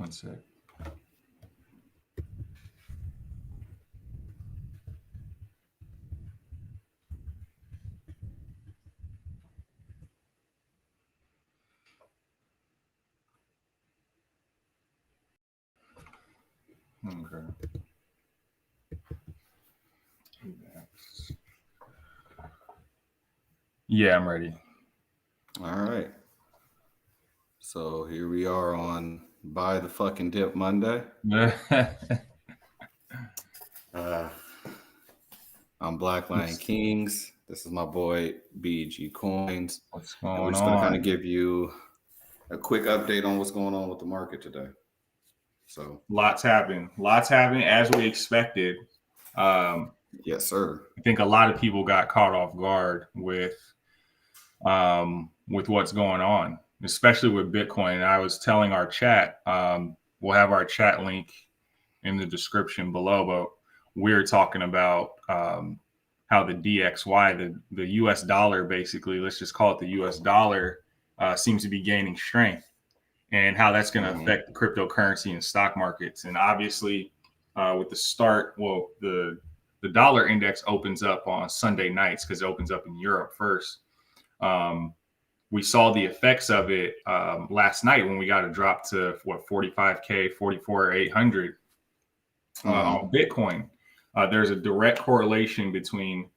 One sec. Okay. Yeah, I'm ready. All right. So here we are on Buy the Fucking Dip Monday. Uh, I'm Black Lion Kings. This is my boy BG Coins. What's And we're going just going to kind on? of give you a quick update on what's going on with the market today. So, Lots happened. Lots happened as we expected. yes, sir. I think a lot of people got caught off guard with what's going on, especially with Bitcoin. And I was telling our chat, we'll have our chat link in the description below, but we're talking about how the DXY, the US dollar, basically, let's just call it the US dollar, seems to be gaining strength, and how that's going to affect the cryptocurrency and stock markets. And obviously, with the start, well, the dollar index opens up on Sunday nights because it opens up in Europe first. We saw the effects of it last night when we got a drop to 45K, 44,800 on Bitcoin. There's a direct correlation between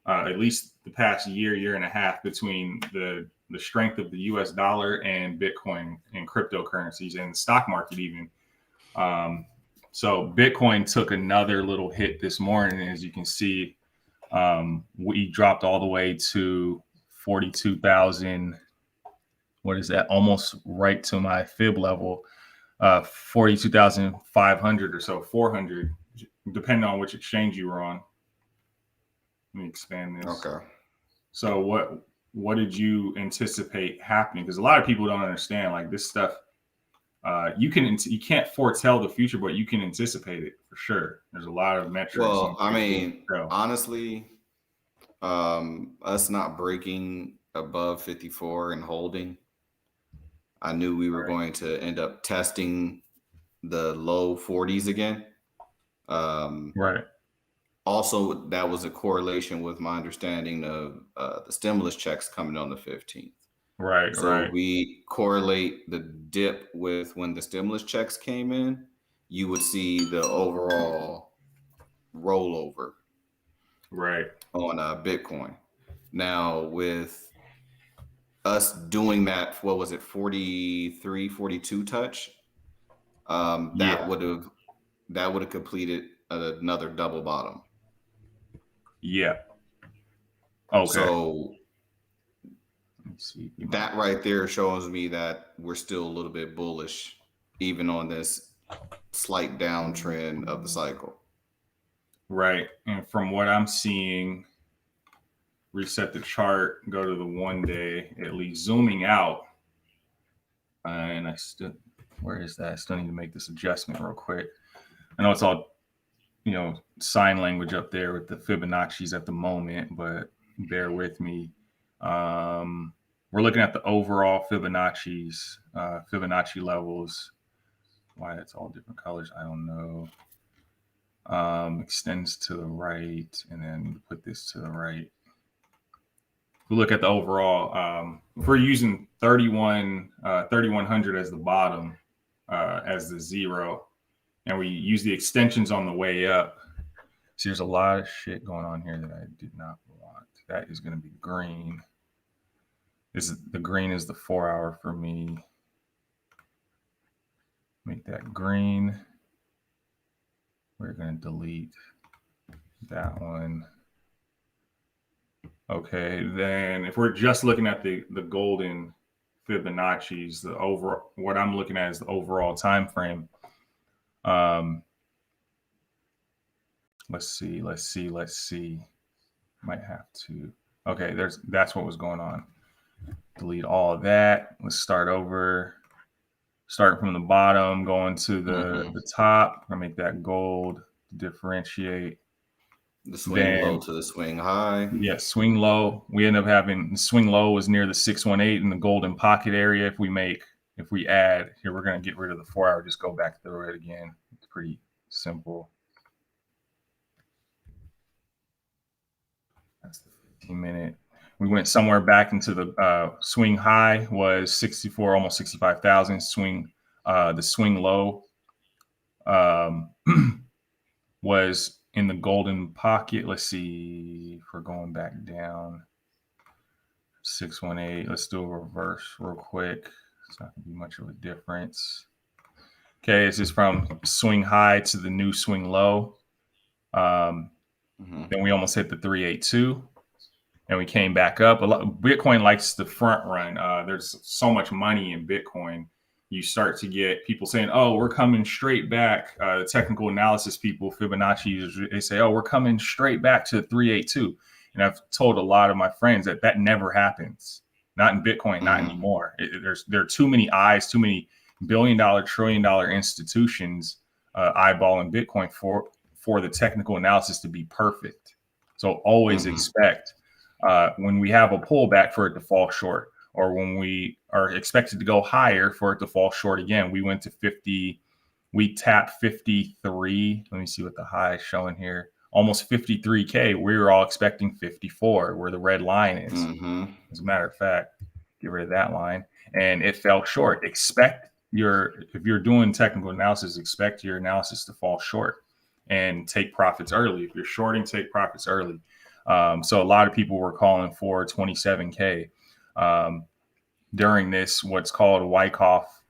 at least the past year and a half between the strength of the US dollar and Bitcoin and cryptocurrencies and the stock market even. So Bitcoin took another little hit this morning. As you can see, we dropped all the way to 42,000. What is that? Almost right to my fib level, 42,500 or so, 400, depending on which exchange you were on. Let me expand this. Okay. So what did you anticipate happening? Because a lot of people don't understand, like, this stuff. You can't foretell the future, but you can anticipate it for sure. There's a lot of metrics. Well, I mean, honestly, us not breaking above 54 and holding, I knew we were going to end up testing the low 40s again. Right. Also, that was a correlation with my understanding of the stimulus checks coming on the 15th. Right. So we correlate the dip with when the stimulus checks came in, you would see the overall rollover. Right. On Bitcoin. Now, with us doing that, what was it, 43, 42 touch? That would have completed another double bottom. Yeah. Okay. So that right there shows me that we're still a little bit bullish, even on this slight downtrend of the cycle. Right. And from what I'm seeing, reset the chart, go to the 1 day, at least zooming out. And where is that? I still need to make this adjustment real quick. I know it's all, sign language up there with the Fibonacci's at the moment, but bear with me. We're looking at the overall Fibonacci's, Fibonacci levels. Why it's all different colors, I don't know. Extends to the right, and then put this to the right. If we look at the overall, if we're using 3,100 as the bottom, as the zero, and we use the extensions on the way up. See, there's a lot of shit going on here that I did not want. That is going to be green. The green is the 4 hour for me. Make that green. We're going to delete that one. Okay, then if we're just looking at the golden Fibonacci's, what I'm looking at is the overall time frame. Let's see. Might have to. Okay, that's what was going on. Delete all of that. Let's start over. Start from the bottom, going to the top. I'm gonna make that gold to differentiate. The swing low to the swing high. Yeah, swing low. We end up having the swing low was near the 618 in the golden pocket area. If we make if we add here, we're going to get rid of the 4 hour, just go back through it again. It's pretty simple. That's the 15-minute. We went somewhere back into the swing high was 64, almost 65,000. Swing, the swing low was in the golden pocket. Let's see if we're going back down. 618. Let's do a reverse real quick. It's not going to be much of a difference. Okay, this is from swing high to the new swing low. Then we almost hit the 382. And we came back up. Bitcoin likes the front run. There's so much money in Bitcoin. You start to get people saying, "Oh, we're coming straight back." The technical analysis people, Fibonacci users, they say, "Oh, we're coming straight back to 382." And I've told a lot of my friends that never happens. Not in Bitcoin, not anymore. There are too many eyes, too many billion-dollar, trillion-dollar institutions eyeballing Bitcoin for the technical analysis to be perfect. So always expect. When we have a pullback for it to fall short, or when we are expected to go higher for it to fall short again. We went to 50, we tapped 53. Let me see what the high is showing here. Almost 53K. We were all expecting 54, where the red line is. As a matter of fact, get rid of that line. And it fell short. If you're doing technical analysis, expect your analysis to fall short and take profits early. If you're shorting, take profits early. So a lot of people were calling for 27K during this, what's called Wyckoff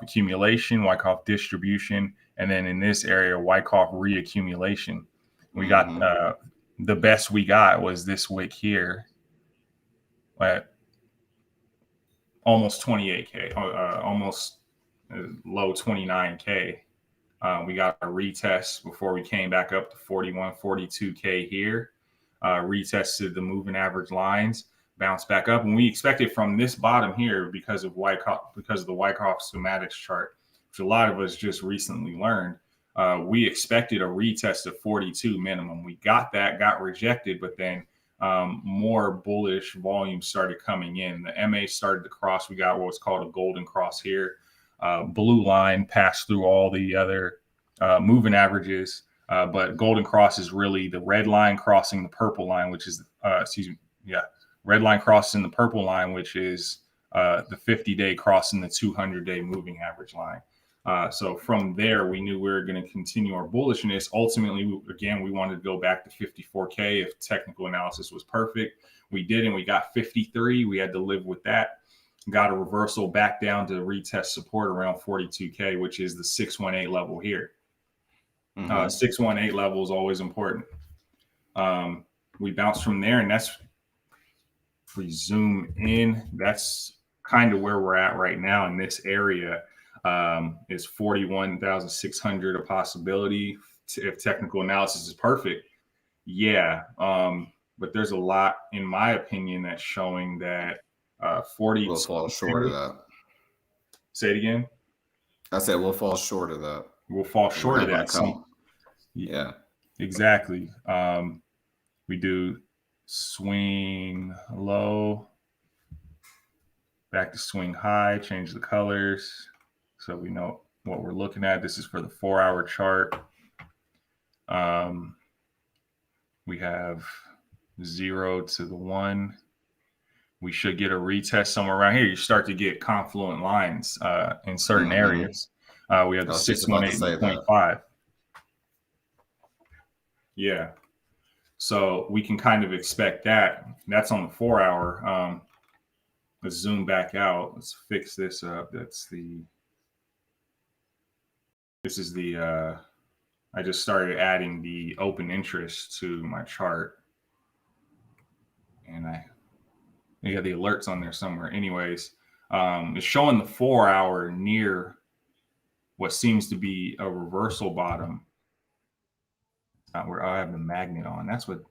accumulation, Wyckoff distribution, and then in this area, Wyckoff reaccumulation. We got the best we got was this wick here at almost 28K, almost low 29K. We got a retest before we came back up to 41, 42K here. Retested the moving average lines, bounced back up, and we expected from this bottom here because of the Wyckoff schematics chart, which a lot of us just recently learned. We expected a retest of 42 minimum. We got that, got rejected, but then more bullish volume started coming in. The MA started to cross. We got what's called a golden cross here. Blue line passed through all the other moving averages, but golden cross is really the red line crossing the purple line, which is red line crossing the purple line, which is the 50-day crossing the 200-day moving average line. So from there, we knew we were going to continue our bullishness. Ultimately, again, we wanted to go back to 54K if technical analysis was perfect. We didn't. We got 53. We had to live with that. Got a reversal back down to retest support around 42K, which is the 618 level here. 618 level is always important. We bounced from there, and that's, if we zoom in, that's kind of where we're at right now in this area. Is 41,600 a possibility if technical analysis is perfect? Yeah. But there's a lot, in my opinion, that's showing that 40 will fall short of that. Say it again. I said we'll fall short of that. We'll fall short of that. Yeah, exactly. We do swing low, back to swing high, change the colors so we know what we're looking at. This is for the 4-hour chart. We have 0 to the 1. We should get a retest somewhere around here. You start to get confluent lines in certain areas. We have the 618.5. Yeah. So we can kind of expect that. That's on the 4-hour. Let's zoom back out. Let's fix this up. This is the, I just started adding the open interest to my chart. And you got the alerts on there somewhere. Anyways, it's showing the 4-hour near what seems to be a reversal bottom. Not where I have the magnet on. That's what,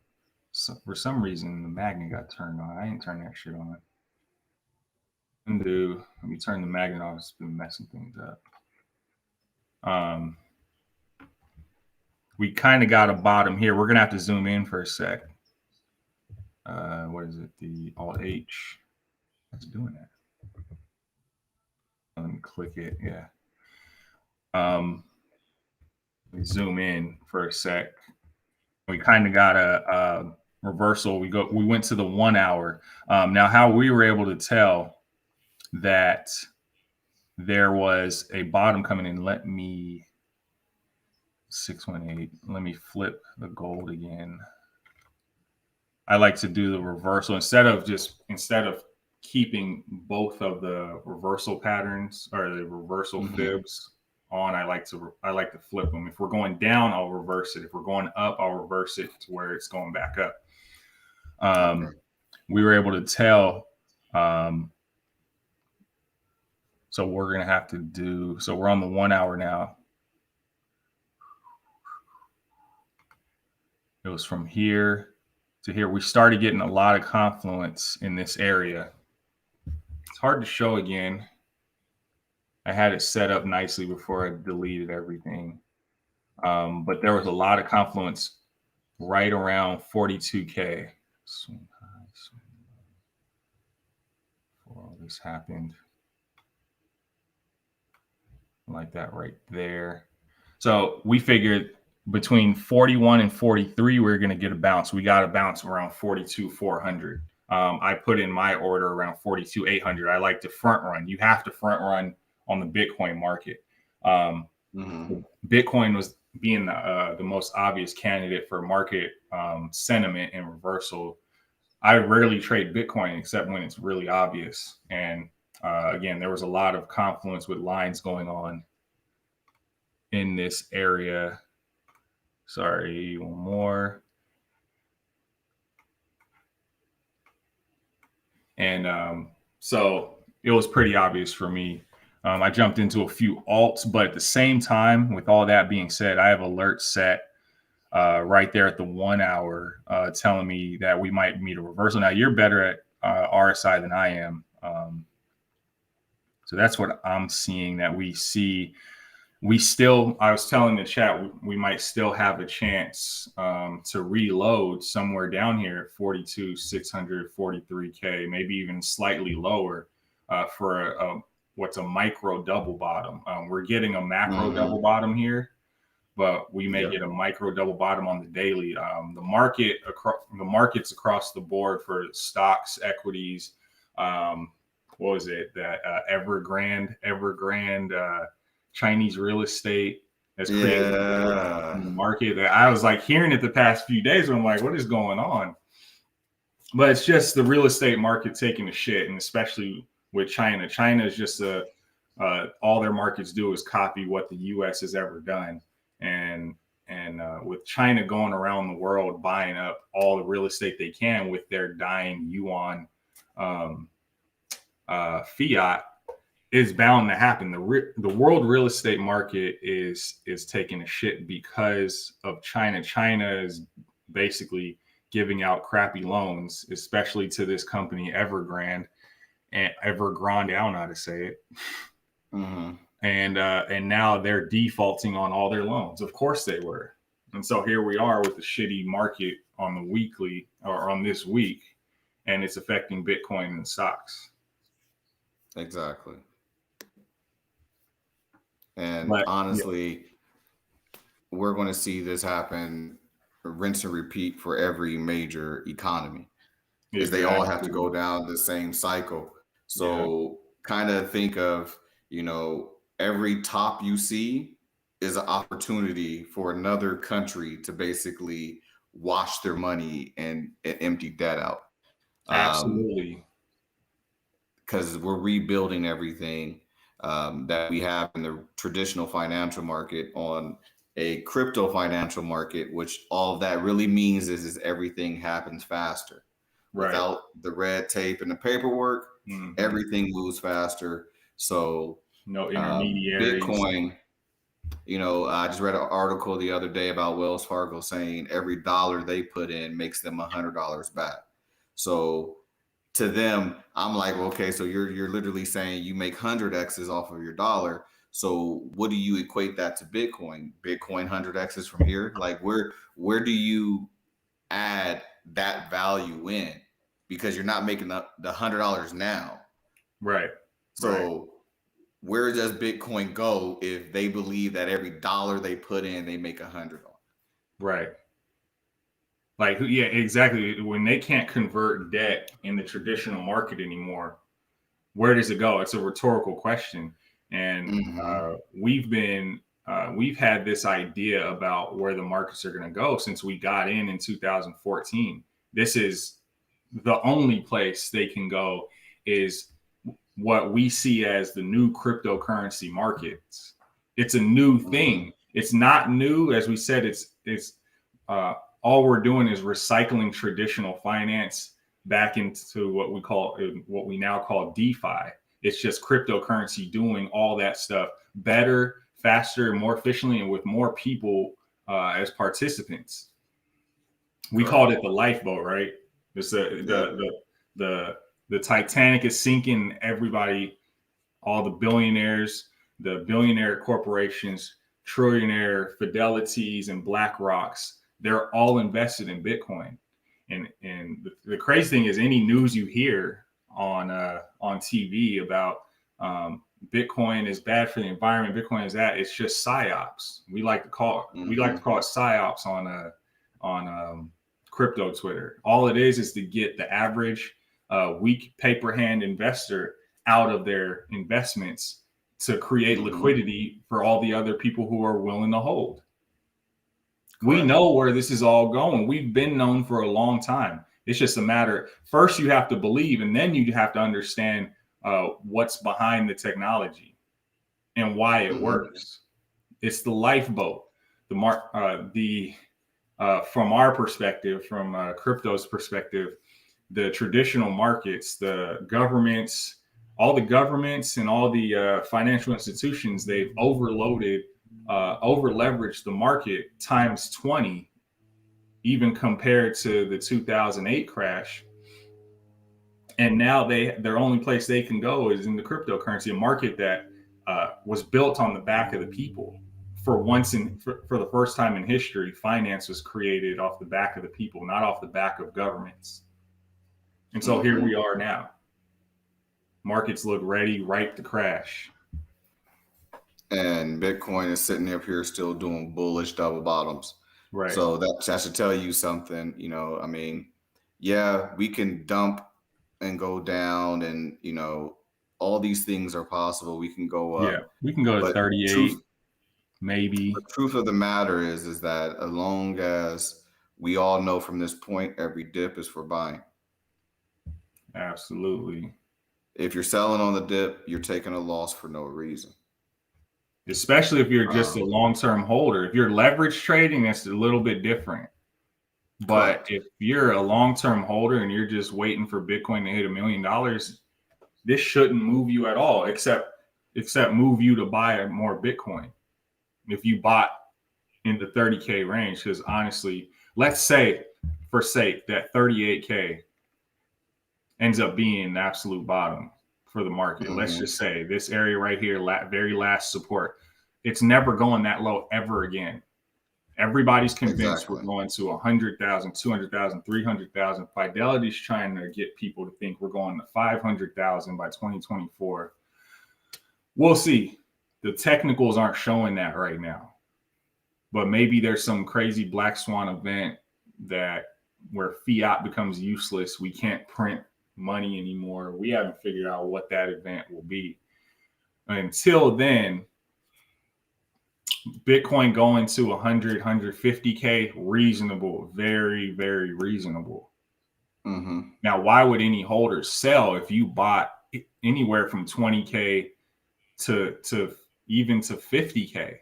for some reason, the magnet got turned on. I didn't turn that shit on. Undo. Let me turn the magnet off. It's been messing things up. We kind of got a bottom here. We're gonna have to zoom in for a sec. What is it? The Alt H. What's doing that? Let me click it. Yeah. Um, zoom in for a sec. We kind of got a reversal. We went to the 1 hour. Now, how we were able to tell that there was a bottom coming in. Let me 618. Let me flip the gold again. I like to do the reversal instead of keeping both of the reversal patterns or the reversal fibs on. I like to flip them. If we're going down, I'll reverse it. If we're going up, I'll reverse it to where it's going back up. We were able to tell. So we're gonna have to do. So we're on the 1 hour now. It was from here to here. We started getting a lot of confluence in this area. It's hard to show again. I had it set up nicely before I deleted everything. But there was a lot of confluence right around 42K. Swing high, swing low. Before all this happened. Like that right there. So we figured between 41 and 43, we are going to get a bounce. We got a bounce around 42,400. I put in my order around 42,800. I like to front run. You have to front run on the Bitcoin market. Bitcoin was being the most obvious candidate for market sentiment and reversal. I rarely trade Bitcoin except when it's really obvious. And again, there was a lot of confluence with lines going on in this area. Sorry, one more. And so it was pretty obvious for me. I jumped into a few alts, but at the same time, with all that being said, I have alerts set right there at the 1 hour telling me that we might meet a reversal. Now, you're better at RSI than I am. So that's what I'm seeing, that we see. I was telling the chat, we might still have a chance to reload somewhere down here at 42,600, 43K, maybe even slightly lower for what's a micro double bottom. We're getting a macro double bottom here, but we may get a micro double bottom on the daily. The markets across the board for stocks, equities, what was it? That Evergrande Chinese real estate has created in the market. That I was like hearing it the past few days. I'm like, what is going on? But it's just the real estate market taking a shit, and especially with China. China is just all their markets do is copy what the U.S. has ever done, and with China going around the world buying up all the real estate they can with their dying yuan fiat, is bound to happen. The world real estate market is taking a shit because of China. China is basically giving out crappy loans, especially to this company Evergrande. I don't know how to say it. And now they're defaulting on all their loans. Of course they were. And so here we are with the shitty market on the weekly or on this week, and it's affecting Bitcoin and stocks. Exactly. And honestly, we're going to see this happen, rinse and repeat for every major economy, because they all have to go down the same cycle. So kind of think of, every top you see is an opportunity for another country to basically wash their money and empty debt out. Absolutely. Because we're rebuilding everything that we have in the traditional financial market on a crypto financial market, which all that really means is everything happens faster. Right. Without the red tape and the paperwork, everything moves faster. So no intermediaries. Bitcoin, I just read an article the other day about Wells Fargo saying every dollar they put in makes them $100 back. So to them, I'm like, okay, so you're literally saying you make 100x's off of your dollar. So what do you equate that to Bitcoin? Bitcoin 100x's from here? Like where do you add that value in? Because you're not making the $100 now. Right. So where does Bitcoin go if they believe that every dollar they put in, they make 100 on? Right. Like, yeah, exactly. When they can't convert debt in the traditional market anymore, where does it go? It's a rhetorical question. And Mm-hmm. we've had this idea about where the markets are going to go since we got in 2014. This is the only place they can go is what we see as the new cryptocurrency markets. It's a new Mm-hmm. thing. It's not new, as we said. It's uh, all we're doing is recycling traditional finance back into what we now call DeFi. It's just cryptocurrency doing all that stuff better, faster, more efficiently, and with more people as participants. We called Correct. it the lifeboat, right? It's Yep. the the Titanic is sinking. Everybody, all the billionaires, the billionaire corporations, trillionaire Fidelities and Black Rocks, they're all invested in Bitcoin. And the crazy thing is, any news you hear on TV about Bitcoin is bad for the environment, Bitcoin is that, it's just psyops. We like to Mm-hmm. call it psyops on crypto Twitter. All it is to get the average weak paper hand investor out of their investments to create Mm-hmm. liquidity for all the other people who are willing to hold. We Correct. know where this is all going. We've been known for a long time. It's just a matter. First, you have to believe, and then you have to understand what's behind the technology and why it Mm-hmm. works. It's the lifeboat. The from our perspective, from crypto's perspective, the traditional markets, the governments, all the governments and all the financial institutions, they've over leveraged the market times 20, even compared to the 2008 crash. And now their only place they can go is in the cryptocurrency, a market that was built on the back of the people. For the first time in history, finance was created off the back of the people, not off the back of governments. And so here Mm-hmm. we are now. Markets look ready, ripe to crash. And Bitcoin is sitting up here still doing bullish double bottoms. Right. So that should tell you something. I mean, yeah, we can dump and go down, and all these things are possible. We can go Yeah. up, We can go to but 38, maybe. the truth of the matter is that as long as we all know from this point, every dip is for buying. Absolutely. If you're selling on the dip, you're taking a loss for no reason. Especially if you're just a Um, long term holder. If you're leverage trading, that's a little bit different. But correct. if you're a long term holder and you're just waiting for Bitcoin to hit $1 million, this shouldn't move you at all, except move you to buy more Bitcoin. If you bought in the 30K range, because honestly, let's say for sake that 38K ends up being the absolute bottom for the market. Let's Mm-hmm. just say this area right here, very last support, it's never going that low ever again. Everybody's convinced we're Exactly. going to 100,000, 200,000, 300,000. Fidelity's trying to get people to think we're going to 500,000 by 2024. We'll see. The technicals aren't showing that right now, but maybe there's some crazy black swan event that where fiat becomes useless. We can't print money anymore. We haven't figured out what that event will be. Until then, Bitcoin going to 100, 150K, reasonable, very, very reasonable. Mm-hmm. Now, why would any holders sell if you bought anywhere from 20K to even to 50K?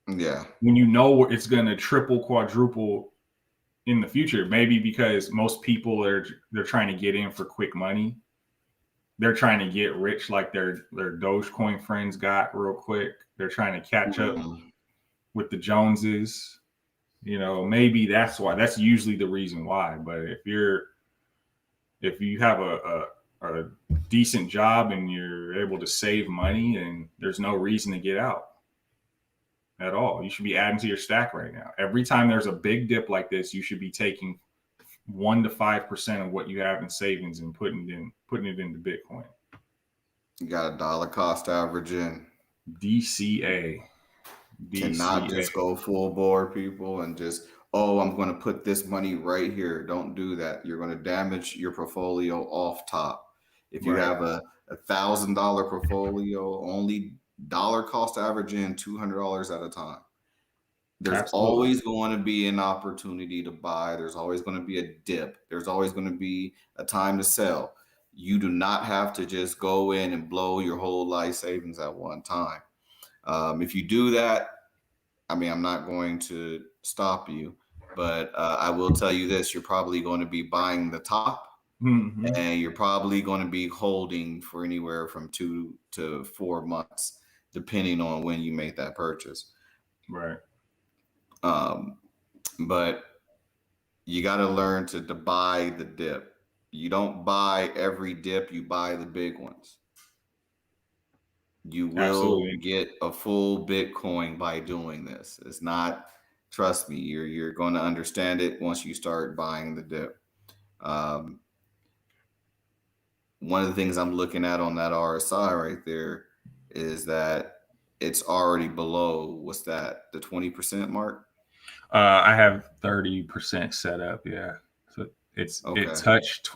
Yeah. When you know it's going to triple, quadruple in the future, maybe because most people they're trying to get in for quick money. They're trying to get rich like their Dogecoin friends got real quick. They're trying to catch up Mm-hmm. with the Joneses. Maybe that's why. That's usually the reason why. But if you have a decent job and you're able to save money, and there's no reason to get out at all. You should be adding to your stack right now. Every time there's a big dip like this, you should be taking 1 to 5% of what you have in savings and putting it into Bitcoin. You got a dollar cost average in. DCA. Cannot DCA. just go full bore, people, and just, oh, I'm going to put this money right here. Don't do that. You're going to damage your portfolio off top. If you Right. have a $1,000 portfolio, only dollar cost average in $200 at a time. There's Absolutely. always going to be an opportunity to buy. There's always going to be a dip. There's always going to be a time to sell. You do not have to just go in and blow your whole life savings at one time. If you do that, I mean, I'm not going to stop you, but I will tell you this: you're probably going to be buying the top, Mm-hmm. and you're probably going to be holding for anywhere from 2 to 4 months, depending on when you made that purchase. Right. Um, but you got to learn to buy the dip. You don't buy every dip; you buy the big ones. You will Absolutely. get a full Bitcoin by doing this. It's not, trust me, you're going to understand it once you start buying the dip. Um, One of the things I'm looking at on that RSI right there is that it's already below, what's that, the 20% mark? I have 30% set up. Yeah. So Okay.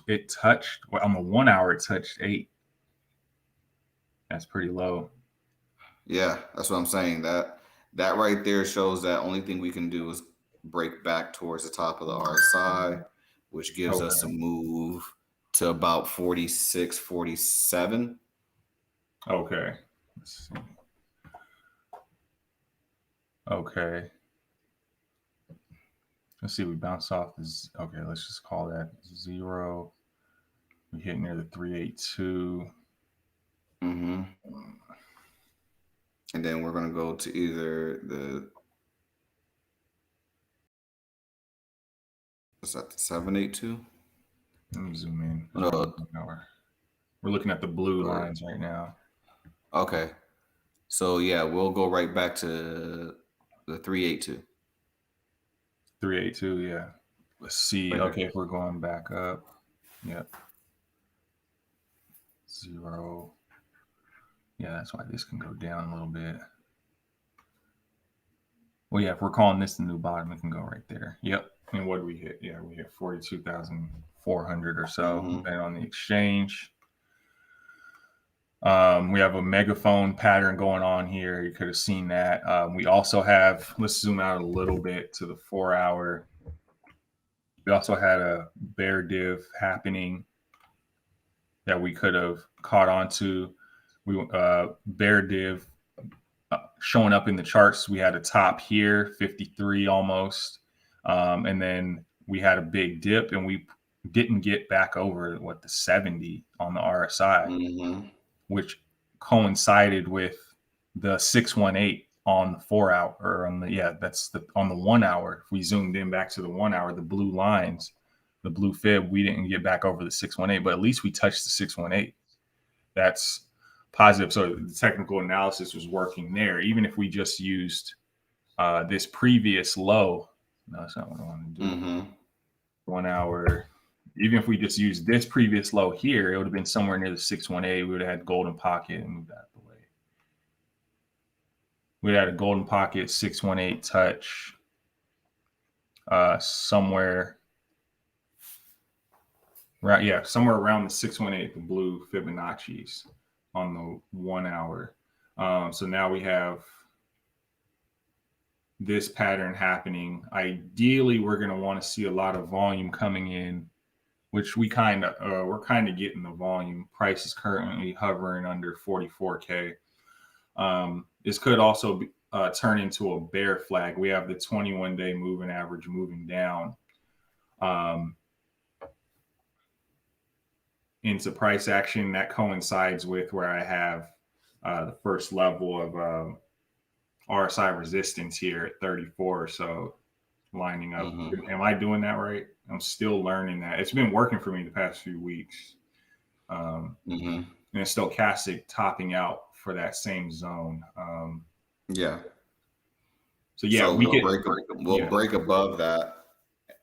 it touched well, on the 1 hour it touched 8. That's pretty low. Yeah, that's what I'm saying. That right there shows that only thing we can do is break back towards the top of the RSI, which gives us a Okay. move to about 46, 47. Okay. Let's see. Okay. Let's see. We bounced off this. Okay. Let's just call that 0. We hit near the 382. Mm-hmm. And then we're gonna go to either the, what's that, the 782? Let me zoom in. No, We're looking at the blue or lines right now. okay. So yeah, we'll go right back to the 382. 382. Yeah. Let's see. Right here. Okay. If we're going back up. Yep. 0. Yeah. That's why this can go down a little bit. Well, yeah, if we're calling this the new bottom, it can go right there. Yep. And what do we hit? Yeah, we hit 42,400 or so, Mm-hmm. depending on the exchange. We have a megaphone pattern going on here. You could have seen that. We also have, let's zoom out a little bit to the 4 hour. We also had a bear div happening that we could have caught on to. We bear div showing up in the charts. We had a top here, 53 almost. And then we had a big dip and we didn't get back over the 70 on the RSI, Mm-hmm. which coincided with the 618 on the 4 hour or on the, yeah, that's the, on the 1 hour. If we zoomed in back to the 1 hour, the blue lines, the blue fib, we didn't get back over the 618, but at least we touched the 618. That's positive. So the technical analysis was working there. Even if we just used this previous low, no, that's not what I want to do. Mm-hmm. 1 hour. Even if we just used this previous low here, it would have been somewhere near the 618. We would have had golden pocket and moved out of the way. We had a golden pocket 618 touch somewhere. Right, yeah, somewhere around the 618, the blue Fibonacci's on the 1 hour. So now we have this pattern happening. Ideally, we're going to want to see a lot of volume coming in, which we're kind of getting the volume. Price is currently hovering under 44K. This could also be, turn into a bear flag. We have the 21-day moving average moving down into price action. That coincides with where I have the first level of RSI resistance here at 34. So lining up. Mm-hmm. Am I doing that right? I'm still learning that. It's been working for me the past few weeks. Mm-hmm. And it's stochastic topping out for that same zone. Yeah. So yeah, So we we'll get break we'll yeah. break above that,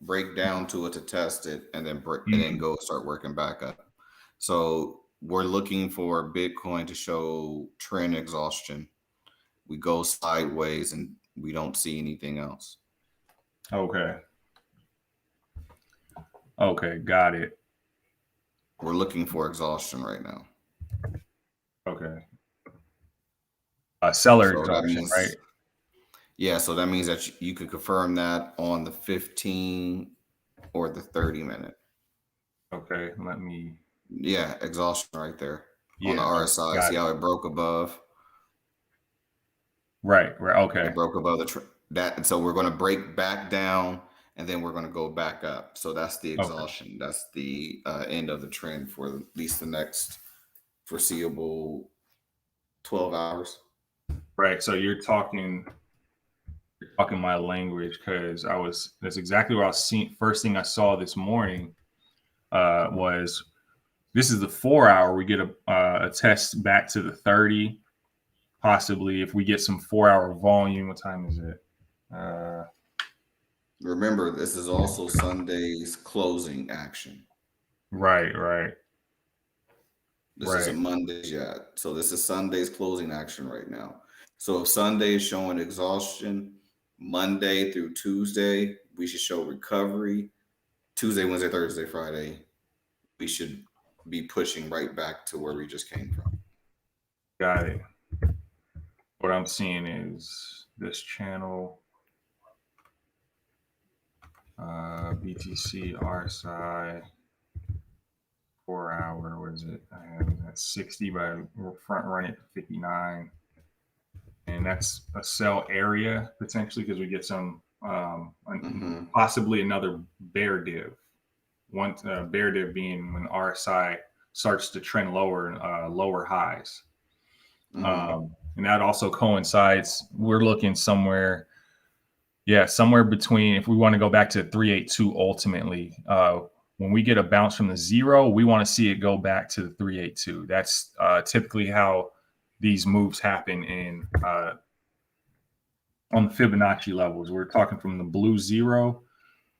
break down to it to test it, and then break and then Mm-hmm. go start working back up. So we're looking for Bitcoin to show trend exhaustion. We go sideways and we don't see anything else. Okay. Okay, got it. We're looking for exhaustion right now. Okay. Seller So that exhaustion, right? means, yeah, so that means that you could confirm that on the 15 or the 30 minute. Okay, let me. Yeah, exhaustion right there on the Yeah, RSI. got See it. how it broke above? Right. Okay. It broke above that, and so we're going to break back down, and then we're going to go back up. So that's the Okay. exhaustion. That's the end of the trend for at least the next foreseeable 12 hours. Right. So you're talking my language because that's exactly what I was seeing. First thing I saw this morning was this is the 4 hour. We get a test back to the 30, possibly if we get some 4 hour volume. What time is it? Remember, this is also Sunday's closing action. Right. This isn't Monday's yet. So this is Sunday's closing action right now. So if Sunday is showing exhaustion, Monday through Tuesday, we should show recovery. Tuesday, Wednesday, Thursday, Friday, we should be pushing right back to where we just came from. Got it. What I'm seeing is this channel, BTC RSI, 4 hour. What is it? I have that 60, but we're front running at 59. And that's a sell area potentially because we get some possibly another bear div. One bear div being when RSI starts to trend lower, lower highs. And that also coincides. We're looking somewhere between, if we want to go back to 382 ultimately, when we get a bounce from the 0, we want to see it go back to the 382. That's typically how these moves happen in on the Fibonacci levels. We're talking from the blue 0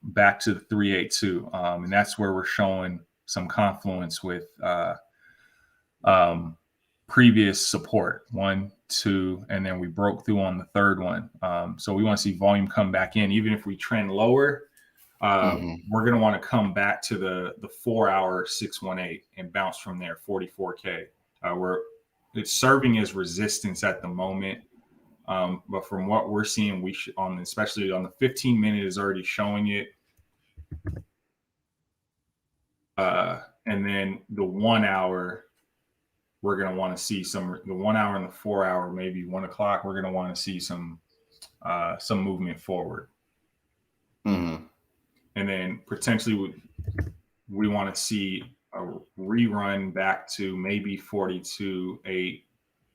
back to the 382, and that's where we're showing some confluence with previous support 1, 2, and then we broke through on the third one. So we want to see volume come back in, even if we trend lower. We're going to want to come back to the 4 hour 618 and bounce from there, 44K. It's serving as resistance at the moment. But from what we're seeing, we should especially on the 15 minute is already showing it. And then the 1 hour, we're going to want to see the 1 hour and the 4 hour, maybe 1 o'clock. We're going to want to see some movement forward. And then potentially we want to see a rerun back to maybe 42.8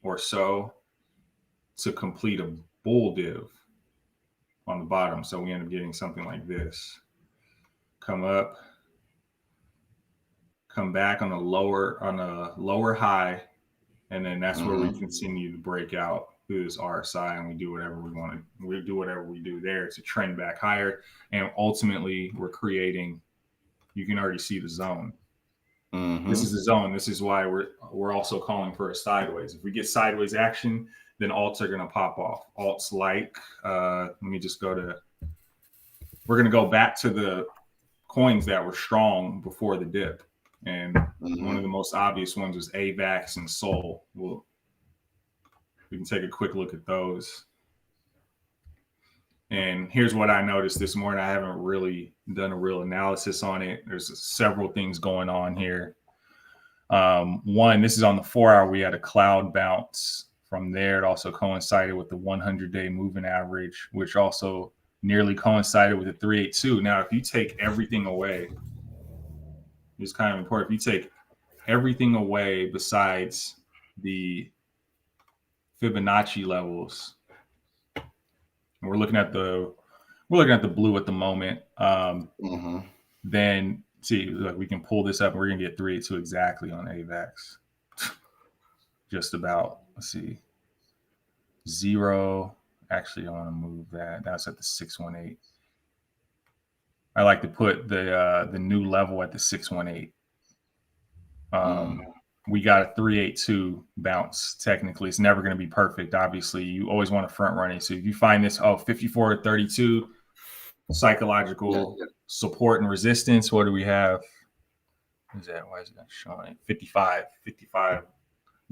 or so to complete a bull div on the bottom. So we end up getting something like this. Come up, come back on a lower high, and then that's where we continue to break out through this RSI, and we do whatever we want to. We do whatever we do there to trend back higher, and ultimately we're creating. You can already see the zone. This is the zone. This is why we're also calling for a sideways. If we get sideways action, then alts are going to pop off. Alts like, let me just go to. We're going to go back to the coins that were strong before the dip. And one of the most obvious ones was AVAX and Sol. We can take a quick look at those. And here's what I noticed this morning. I haven't really done a real analysis on it. There's several things going on here. One, this is on the 4 hour. We had a cloud bounce. From there, it also coincided with the 100-day moving average, which also nearly coincided with the 382. Now, if you take everything away, it's kind of important. If you take everything away besides the Fibonacci levels, and we're looking at the blue at the moment. Then see, look, we can pull this up, and we're gonna get 382 exactly on AVAX. Just about. Let's see. 0. Actually, I want to move that. That's at the 618. I like to put the new level at the 618. we got a 382 bounce. Technically, it's never going to be perfect. Obviously, you always want to front run it. So if you find this 54 to 32 psychological support and resistance, what do we have? What is that? Why is it not showing? 55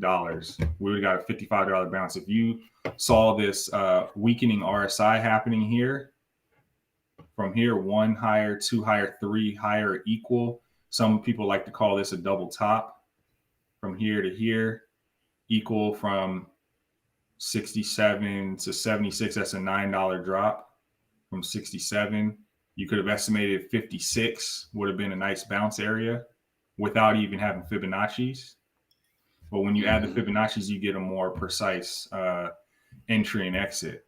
dollars. We would have got a $55 bounce. If you saw this weakening RSI happening here, from here, 1 higher, 2 higher, 3 higher equal. Some people like to call this a double top. From here to here, equal from 67 to 76. That's a $9 drop. From 67, you could have estimated 56 would have been a nice bounce area without even having Fibonacci's. But when you add the Fibonacci's, you get a more precise entry and exit.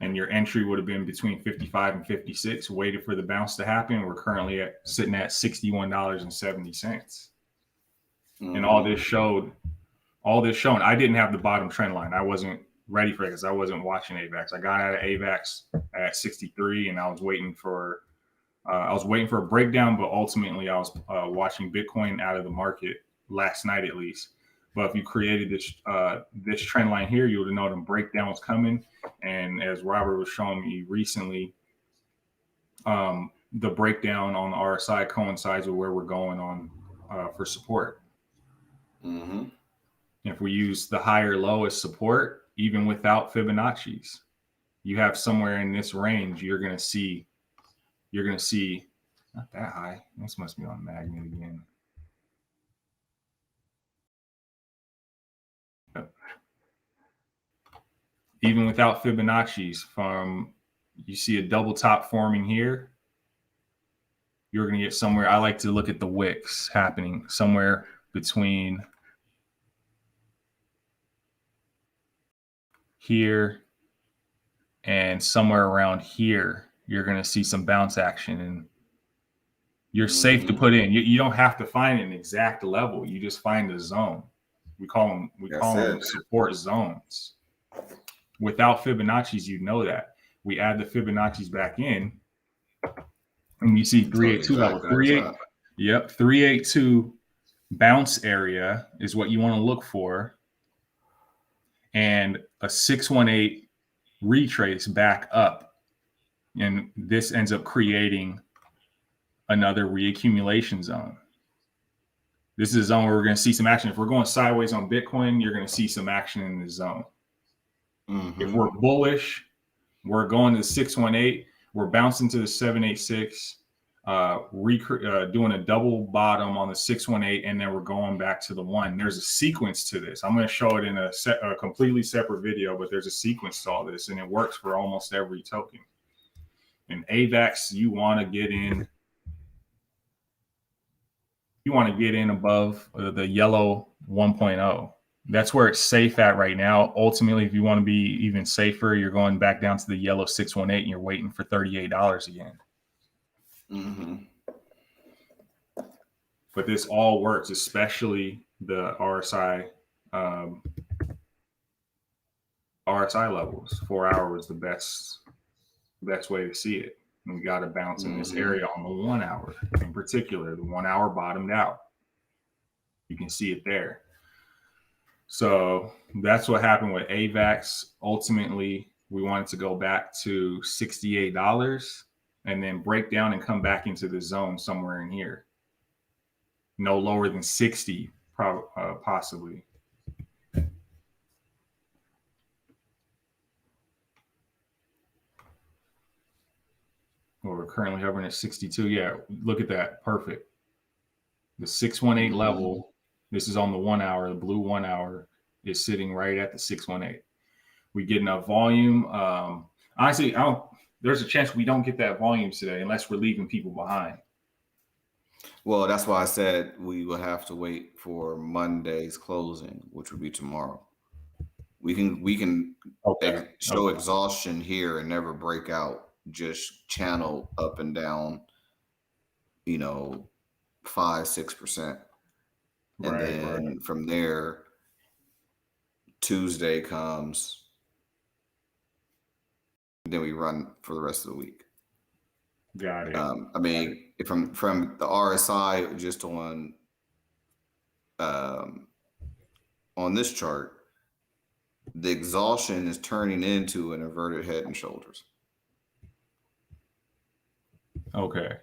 And your entry would have been between 55 and 56, waited for the bounce to happen. We're currently sitting at $61.70. And all this showing, I didn't have the bottom trend line. I wasn't ready for it because I wasn't watching AVAX. I got out of AVAX at 63 and I was waiting for a breakdown, but ultimately I was watching Bitcoin out of the market last night at least. But if you created this trend line here, you would have known a breakdown was coming. And as Robert was showing me recently, the breakdown on the RSI coincides with where we're going on for support. If we use the higher low as support, even without Fibonacci's, you have somewhere in this range, you're going to see not that high. This must be on magnet again. Even without Fibonacci's, you see a double top forming here, you're going to get somewhere. I like to look at the wicks happening somewhere between here and somewhere around here. You're going to see some bounce action, and you're safe to put in. You don't have to find an exact level. You just find a zone. We call them support zones. Without Fibonacci's, you know that. We add the Fibonacci's back in, and you see 382 level. 382 bounce area is what you want to look for, and a 618 retrace back up, and this ends up creating another reaccumulation zone. This is a zone where we're going to see some action. If we're going sideways on Bitcoin, you're going to see some action in this zone. If we're bullish, we're going to the 618, we're bouncing to the 786, doing a double bottom on the 618, and then we're going back to the 1. There's a sequence to this. I'm going to show it in a completely separate video, but there's a sequence to all this, and it works for almost every token. In AVAX, you want to get in. You want to get in above the yellow 1.0. That's where it's safe at right now. Ultimately, if you want to be even safer, you're going back down to the yellow 618 and you're waiting for $38 again. But this all works, especially the RSI levels. 4 hours is the best way to see it. And we got to bounce in this area on the 1 hour in particular. The 1 hour bottomed out. You can see it there. So that's what happened with AVAX. Ultimately, we wanted to go back to $68 and then break down and come back into the zone somewhere in here. No lower than 60, possibly. Well, we're currently hovering at 62. Yeah, look at that. Perfect. The 618 level, this is on the 1 hour. The blue 1 hour is sitting right at the 618. We get enough volume. Honestly, there's a chance we don't get that volume today unless we're leaving people behind. Well, that's why I said we will have to wait for Monday's closing, which would be tomorrow. We can show exhaustion here and never break out, just channel up and down, 5-6%. And then from there, Tuesday comes, and then we run for the rest of the week. Got it. From the RSI, just on on this chart, the exhaustion is turning into an inverted head and shoulders. Okay.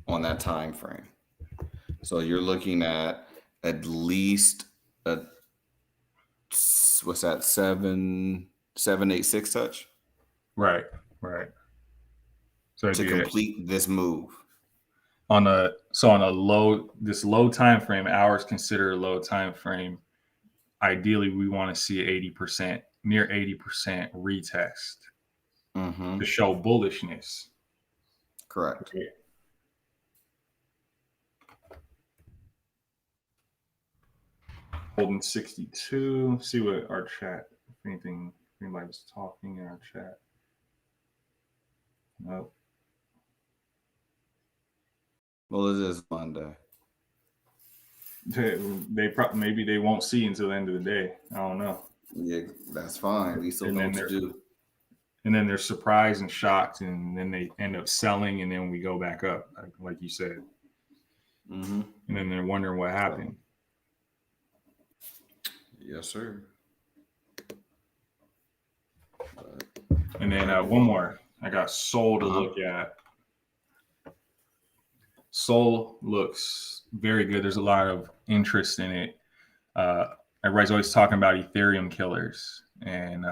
On that time frame. So you're looking at least a what's that 7-8-6 touch? Right. So to complete this move. On a low time frame, hours considered a low time frame. Ideally, we want to see 80%, near 80% retest to show bullishness. Correct. Okay. Holding 62. See what our chat, if anybody's talking in our chat. Nope. Well, it is Monday. Maybe they won't see until the end of the day. I don't know. Yeah, that's fine. We still know what to do. And then they're surprised and shocked, and then they end up selling, and then we go back up, like you said. Mm-hmm. And then they're wondering what happened. Yes, sir. And then one more. I got Sol to look at. Sol looks very good. There's a lot of interest in it. Everybody's always talking about Ethereum killers, and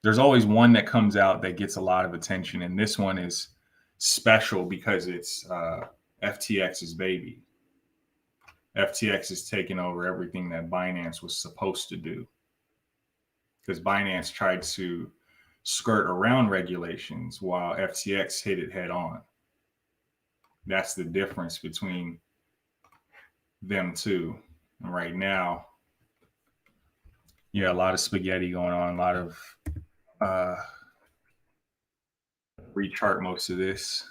there's always one that comes out that gets a lot of attention, and this one is special because it's FTX's baby. FTX is taking over everything that Binance was supposed to do, because Binance tried to skirt around regulations while FTX hit it head on. That's the difference between them two. And right now, a lot of spaghetti going on, a lot of rechart most of this,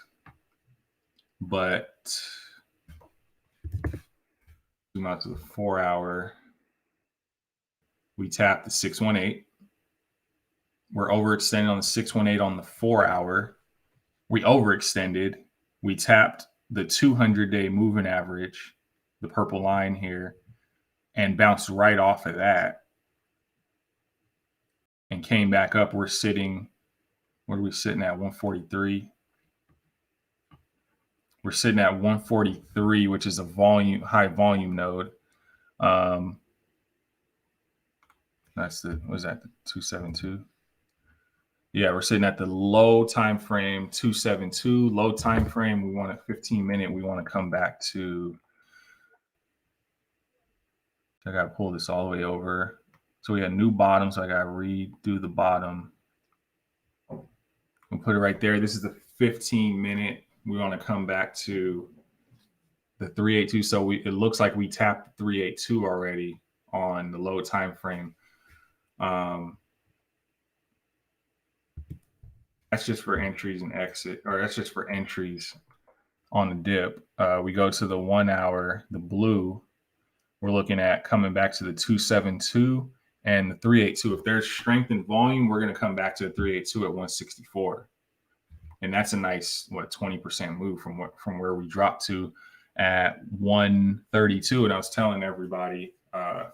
but zoom out to the 4 hour. We tapped the 618. We're overextended on the 618 on the 4 hour. We overextended. We tapped the 200-day moving average, the purple line here, and bounced right off of that and came back up. We're sitting, what are we sitting at? 143. We're sitting at 143, which is a high volume node. That's the 272? Yeah, we're sitting at the low time frame, 272. Low time frame, we want a 15-minute. We want to come back to, I got to pull this all the way over. So we got new bottom, so I got to redo the bottom. We'll put it right there. This is the 15-minute. We want to come back to the 382. So it looks like we tapped 382 already on the low time frame. That's just for entries and exit, or that's just for entries on the dip. We go to the 1 hour, the blue. We're looking at coming back to the 272 and the 382. If there's strength in volume, we're going to come back to the 382 at 164. And that's a nice, 20% move from where we dropped to at 132. And I was telling everybody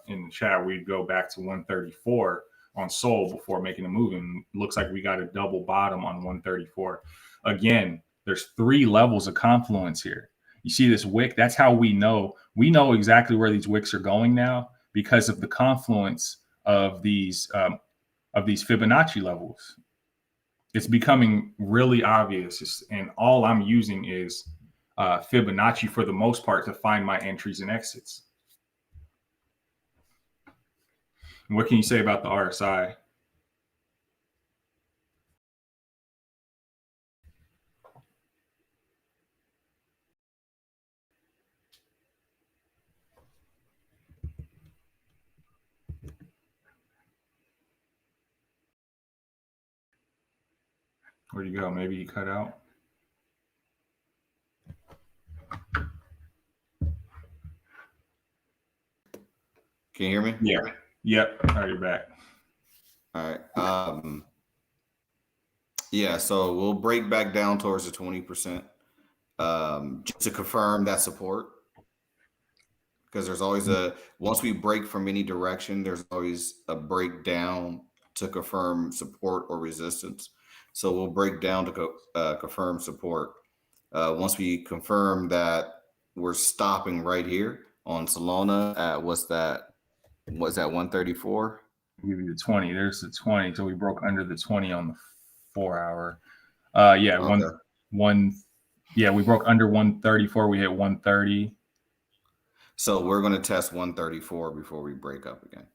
in the chat, we'd go back to 134 on Sol before making a move. And it looks like we got a double bottom on 134. Again, there's 3 levels of confluence here. You see this wick? That's how we know. We know exactly where these wicks are going now because of the confluence of these Fibonacci levels. It's becoming really obvious, and all I'm using is Fibonacci for the most part to find my entries and exits. And what can you say about the RSI? Where'd you go? Maybe you cut out. Can you hear me? Yeah. Yep. All right, you're back. All right. Yeah, so we'll break back down towards the 20%. just to confirm that support, because there's always once we break from any direction, there's always a breakdown to confirm support or resistance. So we'll break down to confirm support. Once we confirm that we're stopping right here on Solana at what's that? What's that? 134. I'll give you the 20. There's the 20. So we broke under the 20 on the 4-hour. Yeah, Okay. we broke under 134. We hit 130. So we're going to test 134 before we break up again.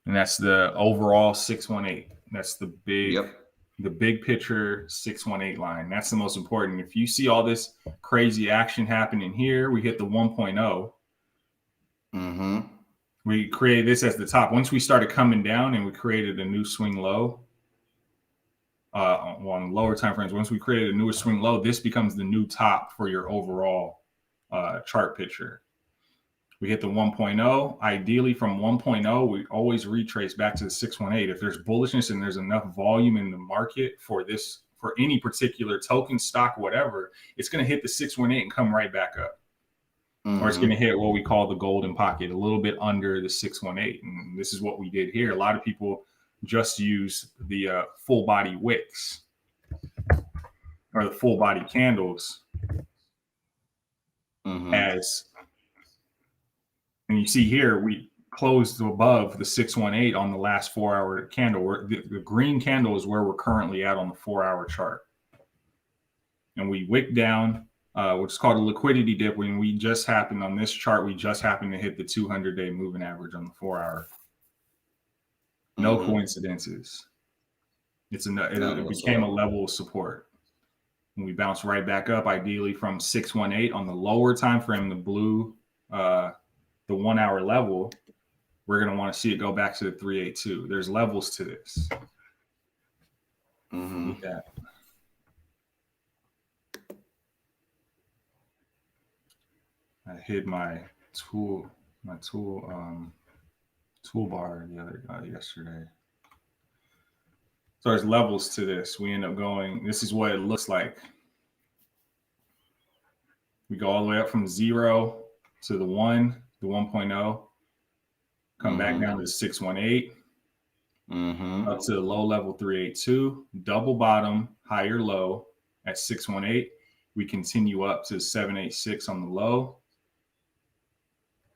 And that's the overall 618. That's the big Yep. the big picture 618 line. That's the most important. If you see all this crazy action happening here, we hit the 1.0. Mm-hmm. We created this as the top. Once we started coming down and we created a new swing low on lower time frames, once we created a newer swing low, this becomes the new top for your overall chart picture. We hit the 1.0. Ideally, from 1.0, we always retrace back to the 618. If there's bullishness and there's enough volume in the market for any particular token, stock, whatever, it's going to hit the 618 and come right back up. Mm-hmm. Or it's going to hit what we call the golden pocket, a little bit under the 618. And this is what we did here. A lot of people just use the full body wicks or the full body candles as. And you see here, we closed above the 618 on the last 4-hour candle. The green candle is where we're currently at on the 4-hour chart. And we wick down, which is called a liquidity dip. When we just happened on this chart, we just happened to hit the 200-day moving average on the 4-hour. No coincidences. It became a level of support. And we bounced right back up, ideally from 618 on the lower time frame, the blue, the 1-hour level. We're going to want to see it go back to the 382. There's levels to this. Look at that. I hid my toolbar yesterday. So there's levels to this. We end up going, this is what it looks like. We go all the way up from 0 to the 1, the 1.0, come back down to 618, up to the low level 382, double bottom, higher low at 618. We continue up to 786 on the low,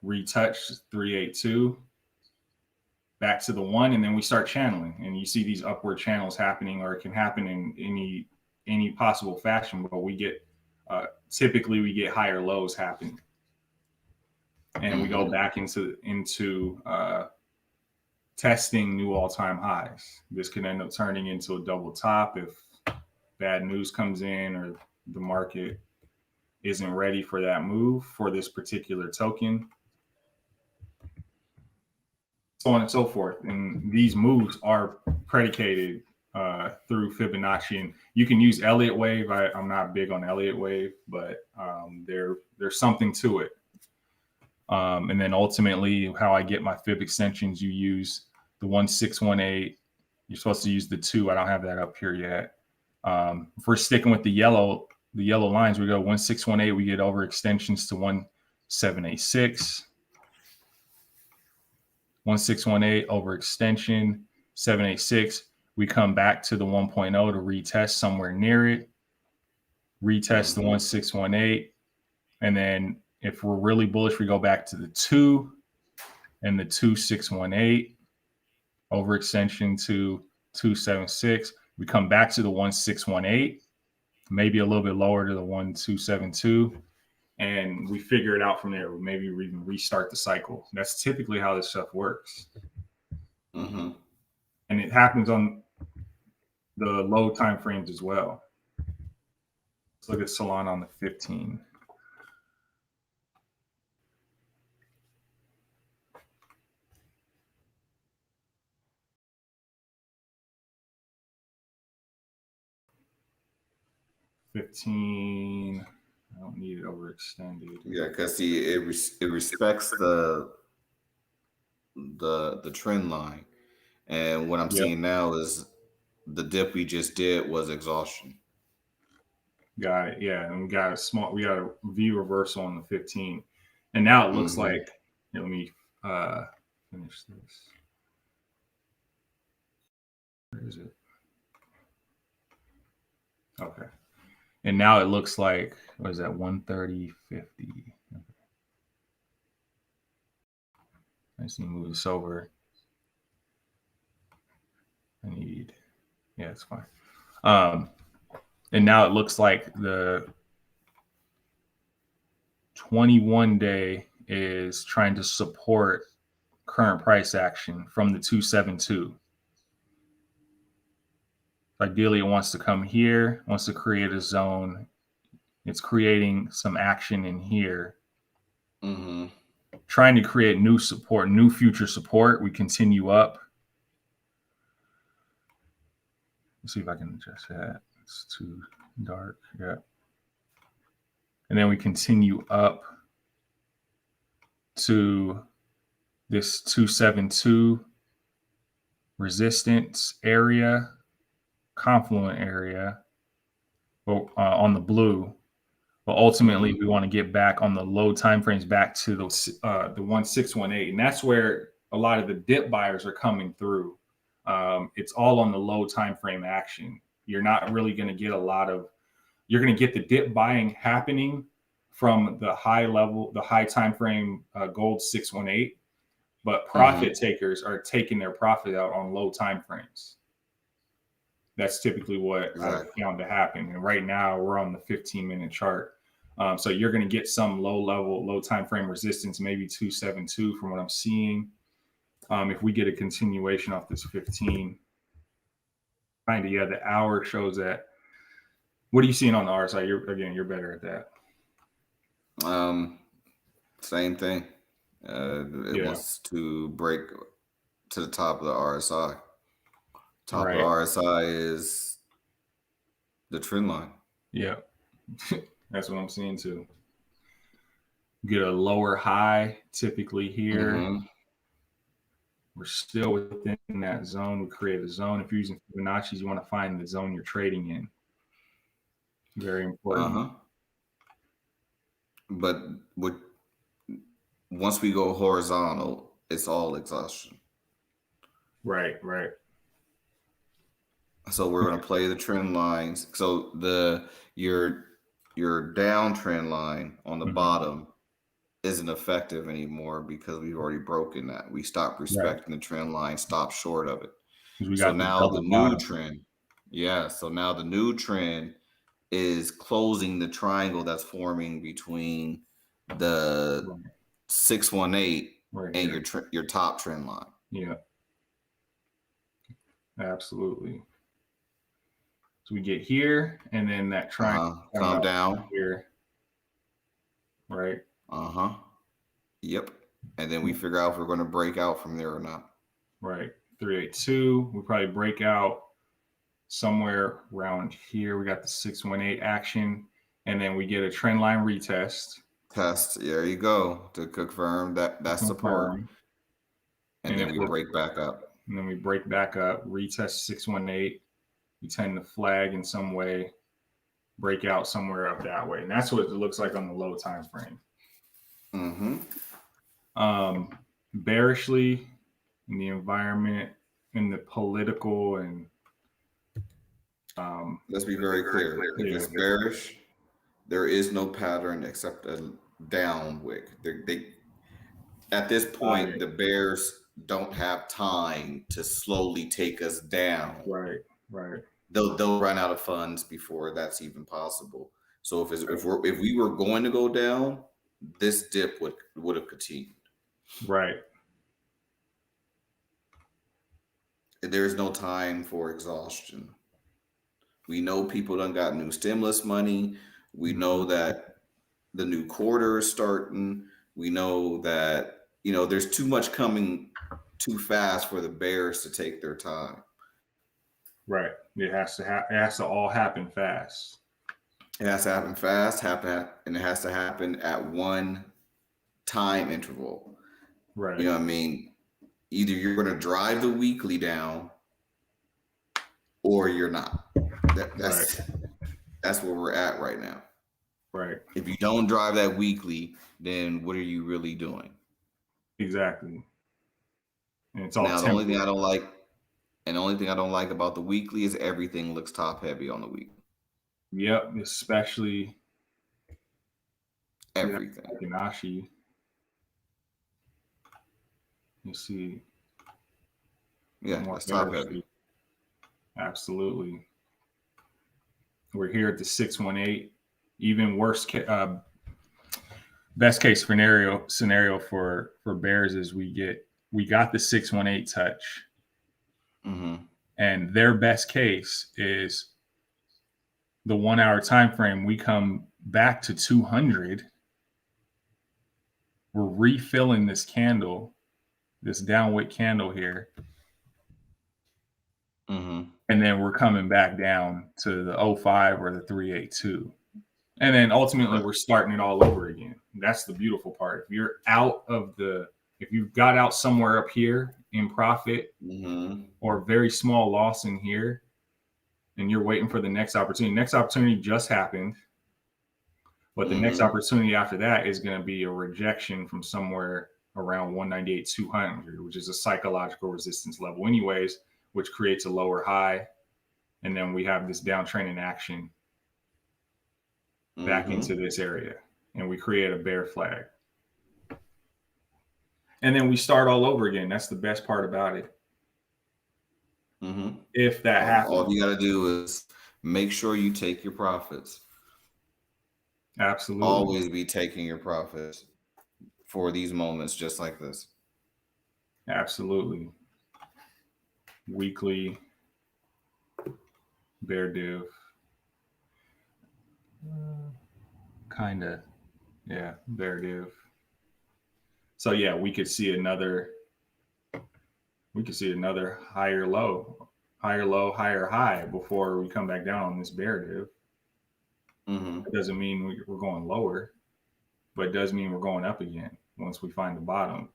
retouch 382, back to the 1, and then we start channeling. And you see these upward channels happening, or it can happen in any possible fashion, but we get typically we get higher lows happening. And we go back into testing new all-time highs. This could end up turning into a double top if bad news comes in or the market isn't ready for that move for this particular token. So on and so forth. And these moves are predicated through Fibonacci. And you can use Elliott wave. I'm not big on Elliott wave, but there's something to it. And then ultimately, how I get my fib extensions, you use the 1618. You're supposed to use the 2. I don't have that up here yet. If we're sticking with the yellow lines, we go 1618. We get over extensions to 1786. 1618 over extension 786. We come back to the 1.0 to retest somewhere near it. Retest the 1618, and then if we're really bullish, we go back to the 2 and the 2618 overextension to 276. We come back to the 1618, maybe a little bit lower to the 1272, and we figure it out from there. Maybe we even restart the cycle. That's typically how this stuff works. And it happens on the low time frames as well. Let's look at Solana on the 15. I don't need it overextended. Yeah, because see, it respects the trend line, and what I'm seeing now is the dip we just did was exhaustion. Got it. Yeah, and we got a V reversal on the 15, and now it looks Mm-hmm. like. Let me finish this. Where is it? Okay, and now it looks like what is that 130.50? Okay. I just need to move this over. I need. Yeah, it's fine. Um, and now it looks like the 21 day is trying to support current price action from the 272. Ideally, it wants to come here, wants to create a zone. It's creating some action in here, Mm-hmm. trying to create new support, new future support. We continue up. Let's see if I can adjust that. It's too dark. Yeah. And then we continue up to this 272 resistance area, confluent area, on the blue. But ultimately, Mm-hmm. we want to get back on the low time frames back to the 1618, and that's where a lot of the dip buyers are coming through. It's all on the low time frame action. You're not really going to get a lot of. You're going to get the dip buying happening from the high level, the high time frame gold 618, but Mm-hmm. profit takers are taking their profit out on low time frames. That's typically what I've Exactly. found to happen. And right now we're on the 15-minute chart. So you're going to get some low level, low time frame resistance, maybe 272 from what I'm seeing. If we get a continuation off this 15, kind of, yeah, the hour shows that. What are you seeing on the RSI? You're better at that. Same thing. It Yeah. wants to break to the top of the RSI. Top of the Right. RSI is the trend line. Yeah. That's what I'm seeing too. Get a lower high typically here. Mm-hmm. We're still within that zone. We create a zone. If you're using Fibonacci's, you want to find the zone you're trading in. Very important. Uh-huh. But with once we go horizontal, it's all exhaustion. Right, right. So we're going to play the trend lines. So your downtrend line on the Mm-hmm. bottom isn't effective anymore because we've already broken that. We stopped Right. respecting the trend line, stopped short of it. Because we So got the now the double new bottom. trend, yeah. So now the new trend is closing the triangle that's forming between the Right, 618 right and here. your top trend line. Yeah, absolutely. So we get here, and then that triangle coming Come up down. here, right? Uh-huh. Yep. And then we figure out if we're going to break out from there or not. Right. 382. We probably break out somewhere around here. We got the 618 action, and then we get a trend line retest. Test. There you go. To confirm that's support. Confirm. And And then if we we're break back up. and then we break back up, retest 618. We tend to flag in some way, break out somewhere up that way. And that's what it looks like on the low time frame. Mm-hmm. Bearishly in the environment, in the political and Let's be very clear. If yeah, it's bearish, there is no pattern except a down wick. They at this point, right, the bears don't have time to slowly take us down. right, right, They'll run out of funds before that's even possible. So if we were going to go down, this dip would have continued. right, There's no time for exhaustion. We know people done got new stimulus money. We know mm-hmm. that the new quarter is starting. We know that there's too much coming too fast for the bears to take their time. Right. It has to all happen fast. It has to happen fast, and it has to happen at one time interval. You Right, know what I mean? Either you're going to drive the weekly down, or you're not. right. That's That's where we're at right now. Right. If you don't drive that weekly, then what are you really doing? Exactly. And it's all Now, the only thing I temporary. don't like, and the only thing I don't like about the weekly is everything looks top heavy on the weekly. Yep. Especially Everything. Ganashi. You see Yeah, more that's top bearish. heavy. Absolutely. We're here at the 618. Even worse, best case scenario for bears is we got the 618 touch, and their best case is the 1 hour time frame. We come back to 200. We're refilling this candle, this downwick candle here, and then we're coming back down to the 05 or the 382. And then ultimately we're starting it all over again. That's the beautiful part. If you're if you've got out somewhere up here in profit or very small loss in here, and you're waiting for the next opportunity just happened. But the next opportunity after that is going to be a rejection from somewhere around 198, 200, which is a psychological resistance level anyways, which creates a lower high. And then we have this downtrending action back into this area, and we create a bear flag. And then we start all over again. That's the best part about it. If that happens. All you got to do is make sure you take your profits. Absolutely. Always be taking your profits for these moments just like this. Absolutely. Weekly bear div. Kind of. Yeah, bear div. So yeah, we could see another higher low, higher high before we come back down on this bear div. It doesn't mean we're going lower, but it does mean we're going up again once we find the bottom.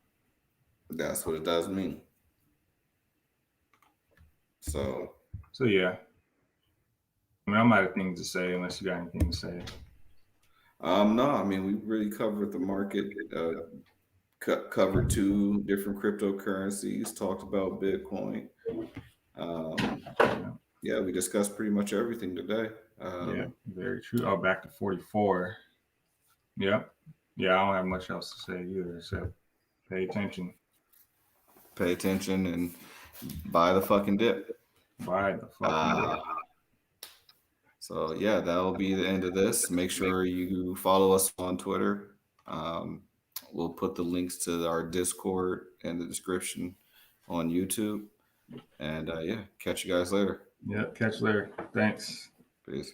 That's what it does mean. So yeah. I mean, I'm out of things to say unless you got anything to say. No, I mean, we really covered the market, covered 2 different cryptocurrencies, talked about Bitcoin. Yeah, we discussed pretty much everything today. Yeah, very true. Oh, back to 44. Yep. Yeah, I don't have much else to say either, except pay attention. Pay attention and buy the fucking dip. Buy the fucking dip. So yeah, that'll be the end of this. Make sure you follow us on Twitter. We'll put the links to our Discord in the description on YouTube. And yeah, catch you guys later. Yep, catch you later. Thanks. Peace.